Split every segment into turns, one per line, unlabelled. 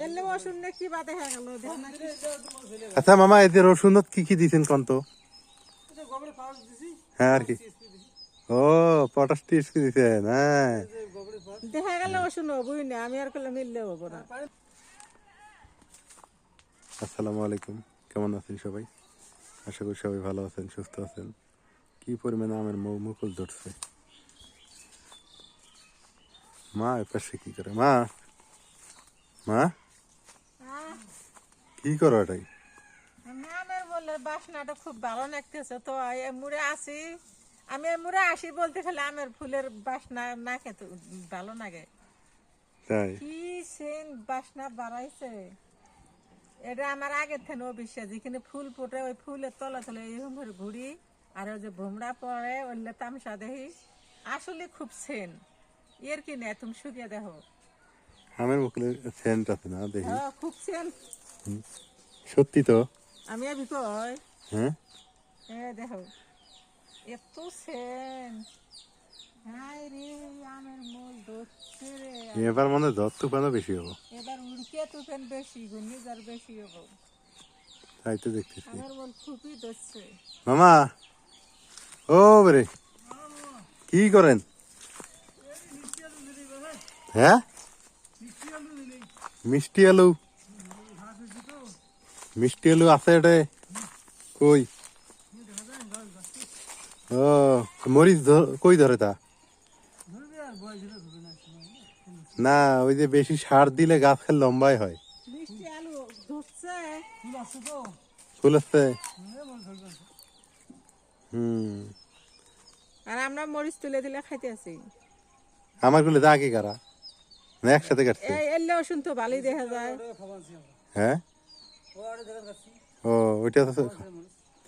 এলে রসুন না কি বাদে হয়ে গেল
আচ্ছা মামা এতে রসুনত কি কি দিছেন কন্ত? হ্যাঁ আর কি ও পটাশ টিএসপি দিছেন হ্যাঁ
দেখা গেল রসুন হবই না আমি আর করলে মিললে হবো না।
আসসালামু আলাইকুম, কেমন আছেন সবাই? আশা করি সবাই ভালো আছেন, সুস্থ আছেন। কি পরিমাণে আমের মুকুল ধরছে। মা এপাশে কি করে? মা মা কি করো এটাই?
আমের বলে বাসনাটা খুব ভালো লাগতেছে তো মুড়ে আসি আমি মুড়ে আসি বলতে খালি আমের ফুলের বাসনা না খেতে ভালো লাগে।
তাই
কি সেন বাসনা বাড়াইছে এটা আমার আগের থেকে অবিশ্বাস। যেখানে ফুল ফুটে ওই ফুলের তলা তলে এরকম করে ঘুরি আর ওই যে ভোমরা পড়ে ওইলে তামসা দেখি আসলে খুব সেন এর কি নেই তুমি শুকিয়ে দেখো
আমের মুকুলের সেন্ট আছে না দেখি?
খুব সেন
সত্যি তো?
আমি আবি কই
হ্যাঁ
দেখো এত সেন হাই রে আমের মূল ধরছে রে
এবার মনে ধর তুফানও বেশি হবো।
এবার উড়কে তুফান বেশি ঘূর্ণিঝড় বেশি হবো।
তাই তো দেখতেছি।
আমার মন খুবই ধরছে।
মামা ও রে কি করেন? হ্যাঁ মিষ্টি আলু, মিষ্টি আলু আছে এটা কই? ও মরিচ কই ধরে তা? না ওই যে বেশি সার দিলে গাছ খেলে লম্বাই হয়।
মিষ্টি আলু ধরছে
ফুল আসছে হুম
আর আমরা মরিচ তুলে দিলে খাইতে আছি।
আমার গুলো দাগে কারা না একসাথে কাটছে?
এই এলে ওষুধ তো ভালোই দেখা যায়।
হ্যাঁ ও ওইটা তো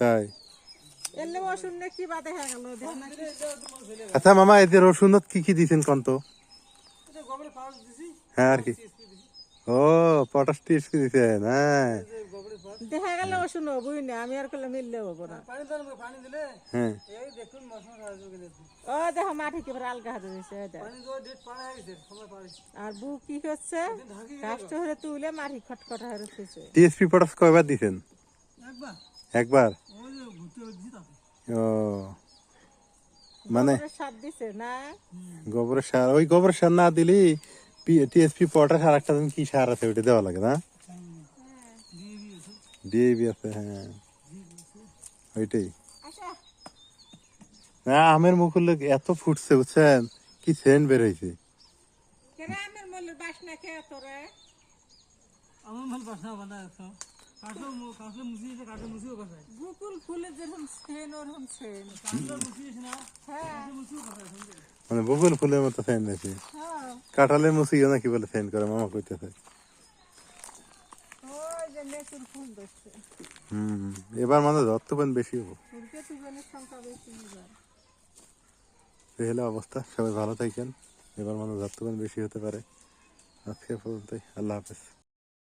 তাই।
এলে ওষুধ না কি বাদে হয়ে গেল
আচ্ছা মামা এতে রসুনত কি কি দিছেন কন্ত? হ্যাঁ আর কি ও পটাশ টিএসপি দিছেন হ্যাঁ
দেখা গেল ওষুধ হবই না আমি আর করলে মিললে হবো না।
হ্যাঁ
ও দেখো মাটি কি আলগা হাতে দিয়েছে আর বু কি করছে কাষ্ট হয়ে তুলে মাটি খটখটা হয়ে রয়েছে।
টিএসপি পটাশ কয়বার দিছেন? একবার। ও মানে
সার দিছে না
গোবরের সার, ওই গোবরের সার না দিলি টিএসপি পটাশ আর একটা কি সার আছে ওইটা দেওয়া লাগে না? ডিএবি আছে হ্যাঁ ওইটাই। না আমের মুকুল এত ফুটছে বুঝছেন, কি সেন্ট বের হয়েছে।
আমের মূলের বাসনা খেয়ে তোরে
আমার ভাল বাসনা বানায় কাঠো কাঠো মুছিয়ে কাঠো মুছিও বানায়
বুকুল ফুলের যেরকম সেন ওরকম সেন
কাঠো মুছিস না
হ্যাঁ
মুছিও বানায়
মানে বকুল ফুলের মতো সেন্ট আছে।
হ্যাঁ
কাঁঠালের মুসিও নাকি বলে সেন্ট করে মামা কইতেছে।
ওই যে লেচুর ফুল ধরছে
এবার মানে ধর তুফান বেশি হবো।
ফুলকে তুফানের সংখ্যা বেশি এবার।
এই হলো অবস্থা, সবাই ভালো থাকেন। এবার মানে ধর তুফান বেশি হতে পারে। আজকে পর্যন্তই, আল্লাহ হাফেজ।